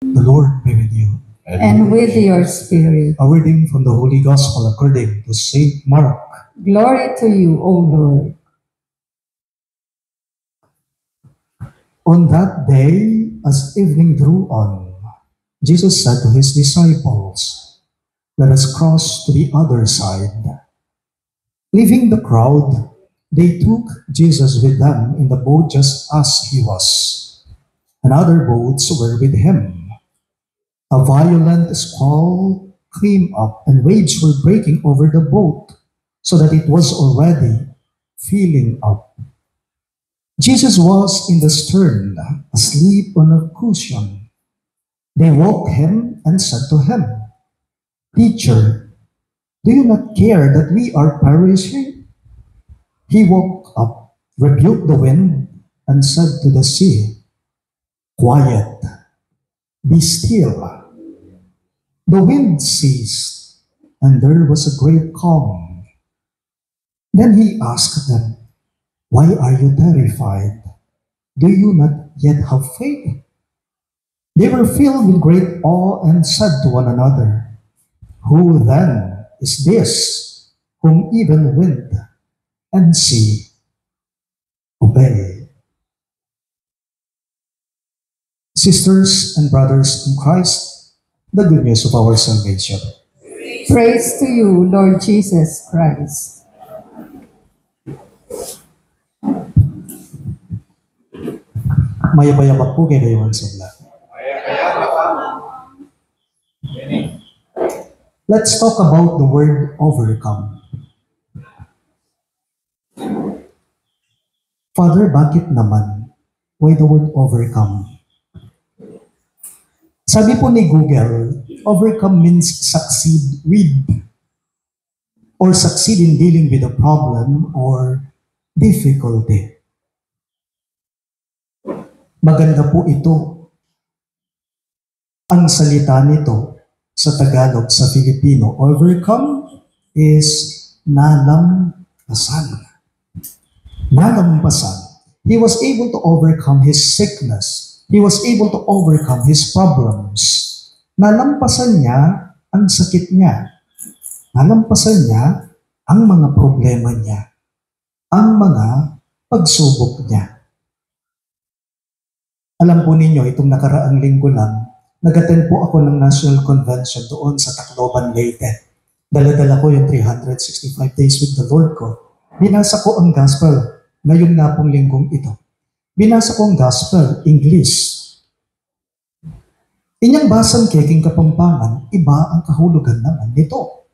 The Lord be with you. And with your spirit. A reading from the Holy Gospel according to Saint Mark. Glory to you, O Lord. On that day, as evening drew on, Jesus said to his disciples, "Let us cross to the other side." Leaving the crowd, they took Jesus with them in the boat just as he was, and other boats were with him. A violent squall came up, and waves were breaking over the boat, so that it was already filling up. Jesus was in the stern, asleep on a cushion. They woke him and said to him, "Teacher, do you not care that we are perishing?" He woke up, rebuked the wind, and said to the sea, "Quiet, be still." The wind ceased, and there was a great calm. Then he asked them, "Why are you terrified? Do you not yet have faith?" They were filled with great awe and said to one another, "Who then is this whom even wind and sea obey?" Sisters and brothers in Christ, the good news of our salvation. Praise to you, Lord Jesus Christ. Mayabayabak po kayo ngayon sa vlog. Let's talk about the word overcome. Father, bakit naman? Why the word overcome? Sabi po ni Google, overcome means succeed with, or succeed in dealing with a problem or difficulty. Maganda po ito. Ang salita nito sa Tagalog, sa Filipino, overcome is nalampasan. Nalampasan. He was able to overcome his sickness. He was able to overcome his problems. Nalampasan niya ang sakit niya. Nalampasan niya ang mga problema niya. Ang mga pagsubok niya. Alam po ninyo, itong nakaraang linggo lang, nag-attend po ako ng National Convention doon sa Tacloban, Leyte. Dala-dala ko yung 365 Days with the Lord ko. Binasa ko ang gospel ngayon nga pong linggong ito. Binasa ko ang gospel, English. Inyang basang keking Kapampangan, iba ang kahulugan naman nito.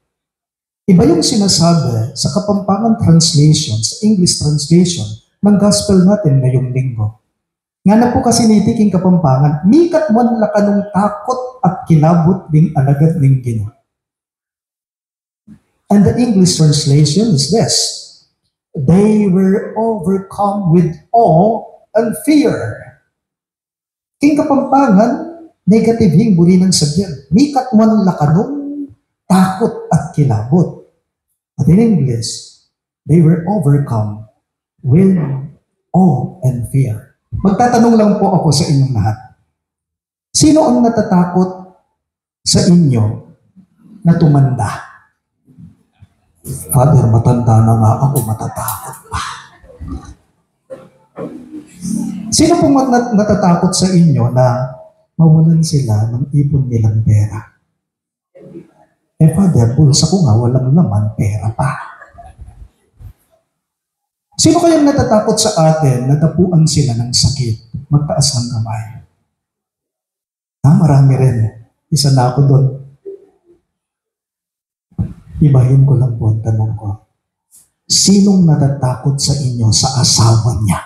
Iba yung sinasabi sa Kapampangan translation, sa English translation, ng gospel natin ngayong linggo. Nga na po kasi nitiking Kapampangan, mikat man lakanong takot at kilabot ding alagad ning Ginoo. And the English translation is this: they were overcome with awe and fear. King Kapampangan, negative yung buri ng sabyan. Mikat man lakanong takot at kilabot. At in English, they were overcome with awe and fear. Magtatanong lang po ako sa inyong lahat. Sino ang natatakot sa inyo na tumanda? Father, matanda na nga ako, matatakot pa. Sino pong natatakot sa inyo na mawalan sila ng ipon nilang pera? Father, bulsa ko nga walang naman pera pa. Sino kayang natatakot sa atin na tapuan sila ng sakit? Magtaas ng kamay. Marami rin. Isa na ako doon. Ibahin ko lang po ang tanong ko. Sinong natatakot sa inyo sa asawa niya?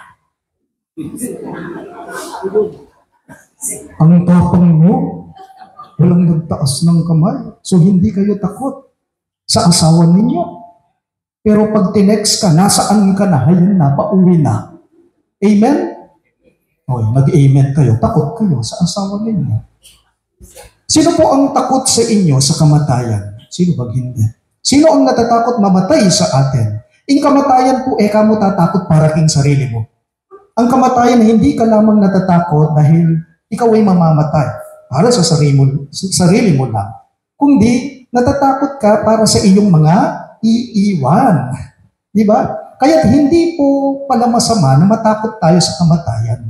Ang tapang mo, walang nagtaas ng kamay. So hindi kayo takot sa asawa ninyo. Pero pag tinext ka, nasaan ka na? Ayun na, pauwi na. Amen? O, nag-amen kayo. Takot kayo sa asawa ninyo. Sino po ang takot sa inyo sa kamatayan? Sino bang hindi? Sino ang natatakot mamatay sa atin? Yung kamatayan po, kamo tatakot para king sarili mo. Ang kamatayan, hindi ka lamang natatakot dahil ikaw ay mamamatay. para sa sarili mo lang, kundi natatakot ka para sa iyong mga iiwan. Di ba? Kaya't hindi po pala masama na matakot tayo sa kamatayan.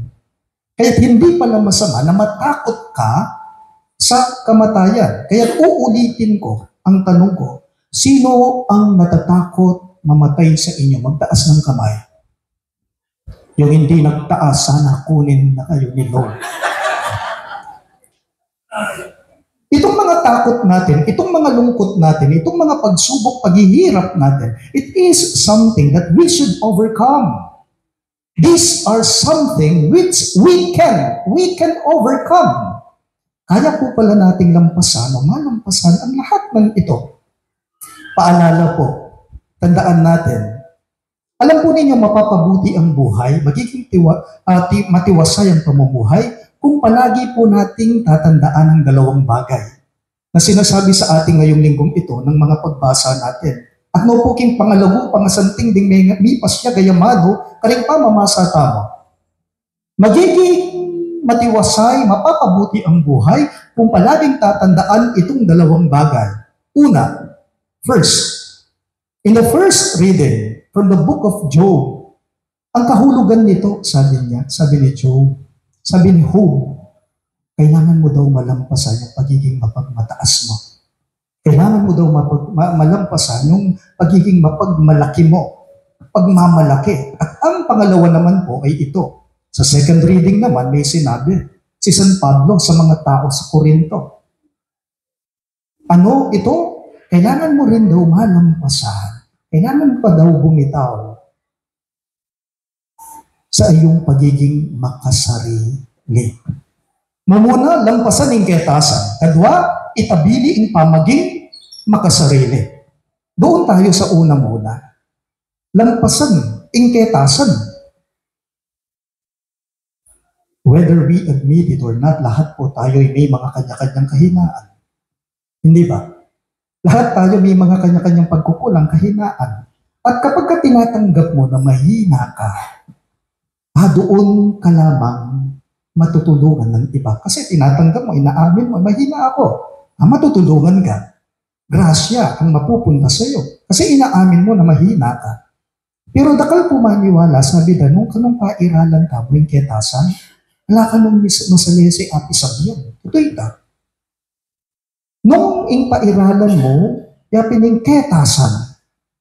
Kaya't hindi pala masama na matakot ka sa kamatayan. Kaya't uulitin ko ang tanong ko, sino ang natatakot mamatay sa inyo? Magtaas ng kamay. Yung hindi nagtaas, sana kunin na kayo ni Lord. Itong mga takot natin, itong mga lungkot natin, itong mga pagsubok, paghihirap natin, it is something that we should overcome. These are something which we can overcome. Kaya po pala nating lampasan o malampasan ang lahat ng ito. Paalala po, tandaan natin, alam po ninyo mapapabuti ang buhay, magiging matiwasay ang pamumuhay, kung palagi po nating tatandaan ang dalawang bagay na sinasabi sa ating ngayong linggong ito ng mga pagbasa natin. At no puking pangalawu, pangasanting ding may pasya gayamado, karing pamamasa tamo. Magiging matiwasay, mapapabuti ang buhay kung palaging tatandaan itong dalawang bagay. Una, first, in the first reading from the book of Job, ang kahulugan nito, sabi ni Job, sabi ni Job, kailangan mo daw malampasan yung pagiging mapagmataas mo. Kailangan mo daw malampasan yung pagiging mapagmalaki mo, pagmamalaki. At ang pangalawa naman po ay ito. Sa second reading naman, may sinabi si San Pablo sa mga tao sa Corinto. Ano ito? Kailangan mo rin daw malampasan. Kailangan pa daw bumitaw sa iyong pagiging makasarili. Mamuna, lampasan ang ketasan. Kadwa, itabili ang pamaging makasarili. Doon tayo sa una muna. Lampasan ang ketasan. Whether we admit it or not, lahat po tayo ay may mga kanya-kanyang kahinaan. Hindi ba? Lahat tayo may mga kanya-kanyang pagkukulang, kahinaan. At kapag ka tinatanggap mo na mahina ka, doon ka lamang matutulungan ng iba. Kasi tinatanggap mo, inaamin mo, mahina ako. Matutulungan ka. Grasya ang mapupunta sa iyo. Kasi inaamin mo na mahina ka. Pero dakal po maniwala, sabi da, nung kanong pairalan ka, buwing ketasan, wala ka nung masalese api sabiyan. Ito ita. Nung ing pairalan mo, yapin yung ketasan,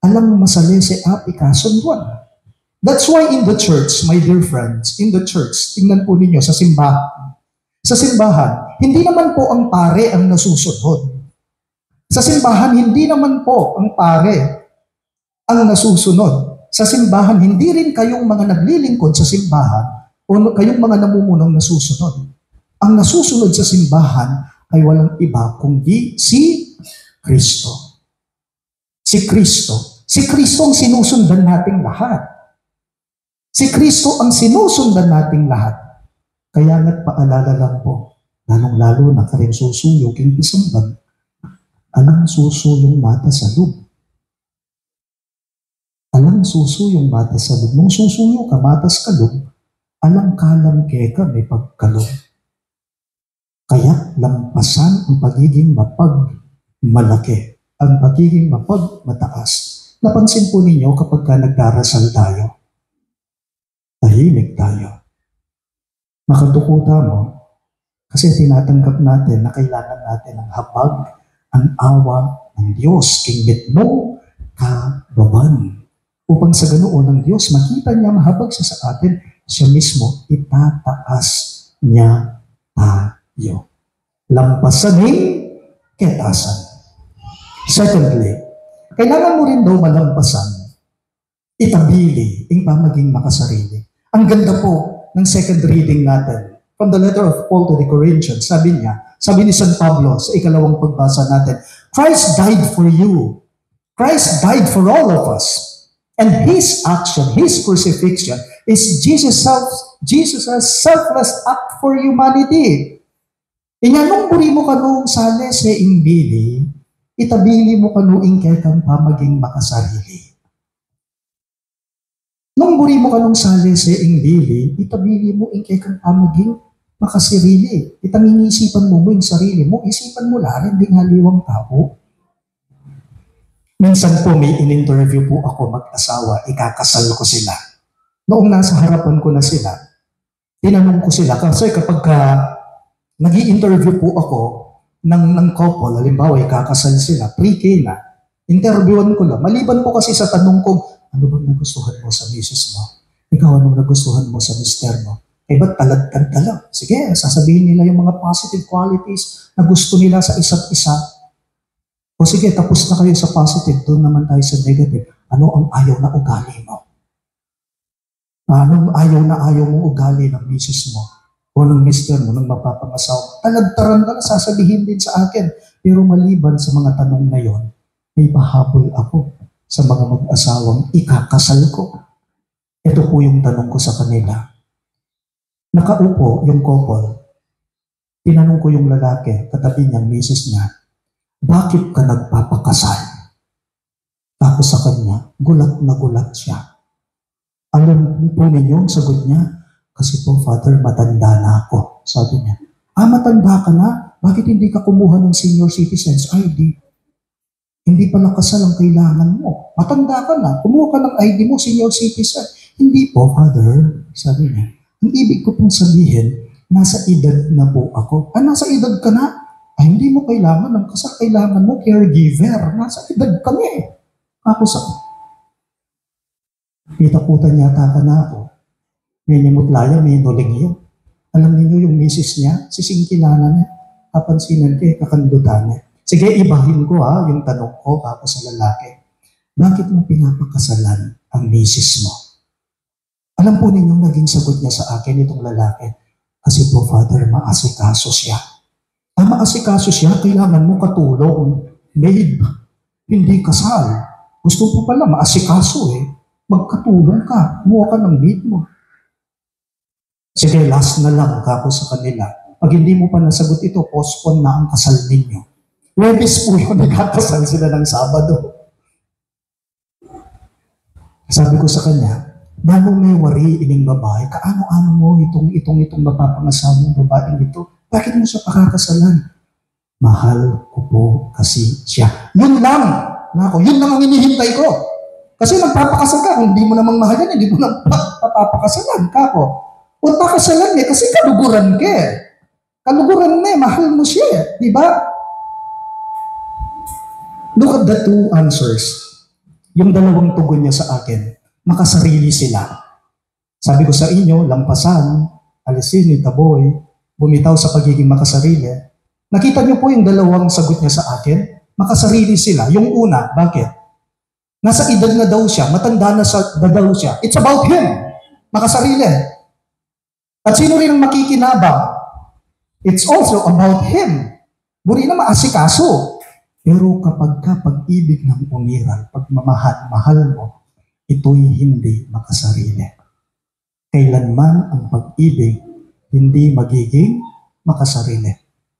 alam mo masalese api kasunduan. That's why in the church, my dear friends, in the church, tingnan po ninyo sa simbahan. Sa simbahan, hindi naman po ang pare ang nasusunod. Sa simbahan, hindi naman po ang pare ang nasusunod. Sa simbahan, hindi rin kayong mga naglilingkod sa simbahan o kayong mga namumunong nasusunod. Ang nasusunod sa simbahan ay walang iba kundi si Kristo. Si Kristo. Si Kristo ang sinusundan nating lahat. Si Kristo ang sinusundan nating lahat. Kaya nga't paalala lang po, lalong-lalo na karing susuyo king pisambag, alang susuyong mata sa loob. Alang susuyong mata sa loob. Nung susuyo ka mata sa loob, alang kalam keka may pagkaloob. Kaya lampasan ang pagiging mapagmalaki, ang pagiging mapagmataas. Napansin po ninyo kapag ka nagdarasal tayo, tahimik tayo. Makadukuta mo, kasi tinatanggap natin na kailangan natin ang habag, ang awa ng Diyos, kingbit mo kababan. Upang sa ganoon ng Diyos, makita niya mahabag siya sa atin, siya mismo itataas niya tayo. Lampasanin, ketasan. Secondly, kailangan mo rin daw malampasan, itabili, ang pamaging makasarili. Ang ganda po ng second reading natin from the letter of Paul to the Corinthians. Sabi ni San Pablo sa ikalawang pagbasa natin, Christ died for you. Christ died for all of us. And His action, His crucifixion, is Jesus' selfless act for humanity. Inyanong buri mo kanong sale sa ingbili, itabili mo kanuing kay kang pamaging makasarili. Nung buri mo kanong sale sa ingbili, itabili mo ing kay kang pamaging makasarili. Itanging isipan mo yung sarili mo, isipan mo lang, hindi haliwang tao. Minsan po may in-interview po ako mag-asawa, ikakasal ko sila. Noong nasa harapan ko na sila, tinanong ko sila, kasi kapag nag-i-interview po ako ng couple, halimbawa ikakasal sila, pre-K na, interviewan ko lang. Maliban po kasi sa tanong ko, ano bang nagustuhan mo sa misis mo? Ikaw, anong nagustuhan mo sa mister mo? Eh, ba't talagtad ka lang? Sige, sasabihin nila yung mga positive qualities na gusto nila sa isa't isa. O sige, tapos na kayo sa positive, doon naman tayo sa negative. Ano ang ayaw na ugali mo? Anong ayaw mong ugali ng misis mo? O ng mister mo, ng mapapangasawa? Talagtaran ka na, sasabihin din sa akin. Pero maliban sa mga tanong na yon, may pahabol ako sa mga mag-asawang ikakasal ko. Ito po yung tanong ko sa kanila. Nakaupo yung couple. Tinanong ko yung lalaki, katabi niyang misis niya, bakit ka nagpapakasal? Tapos sa kanya, gulat na gulat siya. Alam po ninyo, sagot niya, kasi po, Father, matanda na ako. Sabi niya, matanda ka na? Bakit hindi ka kumuha ng senior citizens ID? Hindi pala kasal ang kailangan mo. Matanda ka na, kumuha ka ng ID mo, senior citizen. Hindi po, Father, sabi niya. Ang ibig ko pong sabihin, nasa edad na po ako. Nasa edad ka na? Hindi mo kailangan ng kasal, kailangan mo caregiver. Nasa edad ka na eh. Ako sa Pitakutan yata ka na ako. May nimutlaya, may nuling yun. Alam niyo yung misis niya, sisingkilala niya. Kapansinan kayo, kakandutan niya. Sige, ibahin ko yung tanong ko ako sa lalaki. Bakit mo pinapakasalan ang misis mo? Alam po ninyong naging sagot niya sa akin itong lalaki. Kasi po, Father, maasikaso siya. Maasikaso siya, kailangan mo katulong. Maid, hindi kasal. Gusto po pala maasikaso magkatulong ka. Kumuha ka ng maid mo. Sige, last na lang ako sa kanila. Pag hindi mo pa nasagot ito, postpone na ang kasal ninyo. Webes po yun, nagkakasal sila ng Sabado. Sabi ko sa kanya, Dano may wari ining babae, kaano-ano mo itong mapapangasawang babaeng ito? Bakit mo siya pakakasalan? Mahal ko po kasi siya. Yun lang! Yun lang ang inihintay ko. Kasi magpapakasal ka, kung hindi mo namang mahal yan, hindi mo nang papapakasalan ka ko. O pakasalan niya, kasi kaluguran ka Kaluguran na mahal mo siya di ba? Look at the two answers. Yung dalawang tugon niya sa akin, makasarili sila. Sabi ko sa inyo, lampasan, alisin, itaboy, bumitaw sa pagiging makasarili. Nakita niyo po yung dalawang sagot niya sa akin, makasarili sila. Yung una, bakit? Nasa edad na daw siya, matanda na daw siya. It's about him, makasarili. At sino rin ang makikinabang? It's also about him. Buri na maasikaso. Pero kapag pag-ibig ng umiral, mahal mo, ito'y hindi makasarili. Kailanman ang pag-ibig hindi magiging makasarili.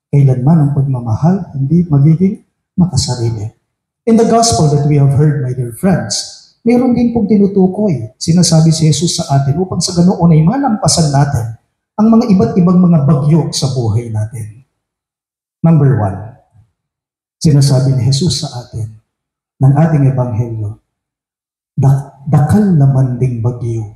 Kailanman ang pagmamahal hindi magiging makasarili. In the gospel that we have heard, my dear friends, meron din pong tinutukoy, sinasabi si Jesus sa atin upang sa ganoon ay malampasan natin ang mga iba't ibang mga bagyo sa buhay natin. Number 1, sinasabi ni Jesus sa atin ng ating ebanghelyo, dakal naman ding bagyo.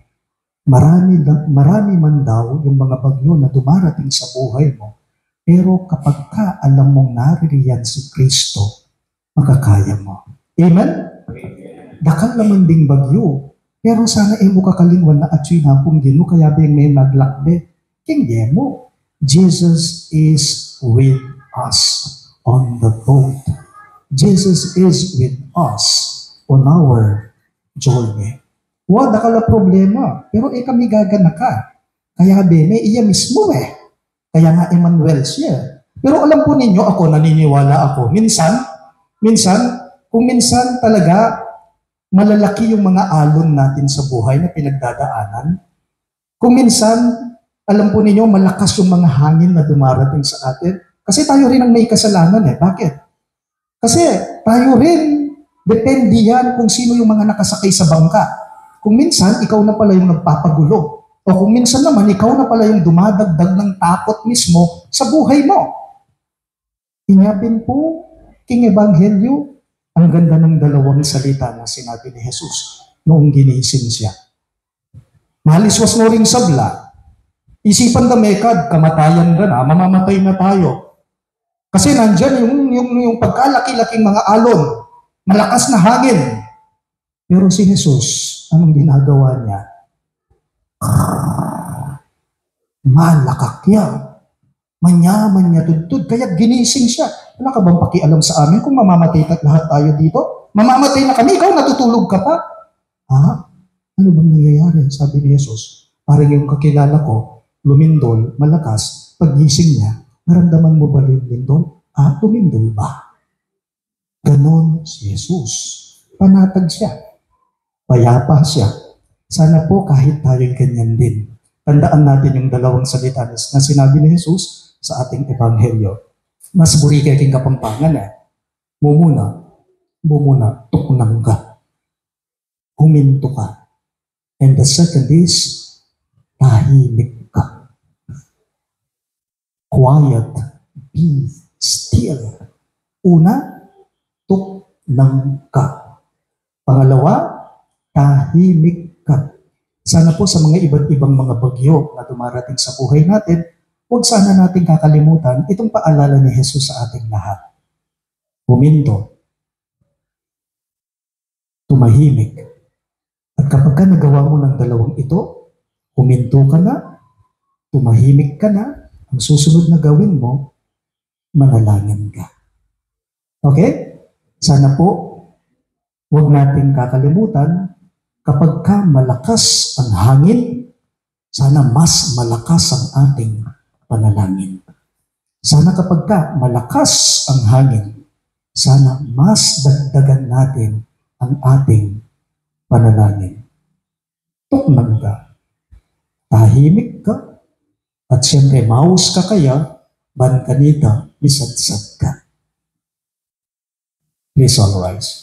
Marami man daw yung mga bagyo na dumarating sa buhay mo, pero kapag alam mong naririyan si Kristo, makakaya mo. Amen? Dakal naman ding bagyo. Pero sana mo kakalingwan na at sinapong kaya bang may maglakbe. Kingge mo. Jesus is with us on the boat. Jesus is with us on our journey. Dakala problema. Pero kami gagana ka. Kaya may iya mismo Kaya nga Emmanuel siya. Pero alam po ninyo, ako naniniwala ako. Kung minsan talaga malalaki yung mga alon natin sa buhay na pinagdadaanan. Kung minsan, alam po ninyo, malakas yung mga hangin na dumarating sa atin. Kasi tayo rin ang may kasalanan Bakit? Kasi tayo rin, depende yan kung sino yung mga nakasakay sa bangka. Kung minsan, ikaw na pala yung nagpapagulo. O O kung minsan naman, ikaw na pala yung dumadagdag ng takot mismo sa buhay mo. Inyapin po, King Evangelyo, ang ganda ng dalawang salita na sinabi ni Jesus noong ginising siya. Maliswas mo ring sabla, isipan na mekad, kamatayan ka na, mamamatay na tayo. Kasi nandyan yung pagkalaki-laking mga alon, malakas na hangin. Pero si Jesus, anong ginagawa niya? Malakakya. Manyaman niya tudtud, kaya ginising siya. Wala ka bang pakialam sa amin kung mamamatay lahat tayo dito? Mamamatay na kami, ikaw natutulog ka pa? Ha? Ano bang nangyayari? Sabi ni Jesus. Parang yung kakilala ko, lumindol, malakas, paggising niya, naramdaman mo ba yung lindol? Lumindol ba? Ganon si Jesus. Panatag siya. Payapa siya. Sana po kahit tayo'y ganyan din. Tandaan natin yung dalawang salita na sinabi ni Jesus sa ating ebanghelyo. Mas buri kay king kapampangan Mumuna, tuknang ka. Huminto ka. And the second is, tahimik ka. Quiet, be still. Una, tuknang ka. Pangalawa, tahimik ka. Sana po sa mga iba't ibang mga bagyo na dumarating sa buhay natin, huwag sana natin kakalimutan itong paalala ni Jesus sa ating lahat. Huminto. Tumahimik. At kapag ka nagawa mo ng dalawang ito, huminto ka na, tumahimik ka na, ang susunod na gawin mo, manalangin ka. Okay? Sana po, huwag natin kakalimutan, kapag ka malakas ang hangin, sana mas malakas ang ating panalangin. Sana kapag ka malakas ang hangin, sana mas dagdagan natin ang ating panalangin. Tuknang ka, tahimik ka, at siyempre maus ka kaya, ban kanita, bisadsad ka. Please all rise.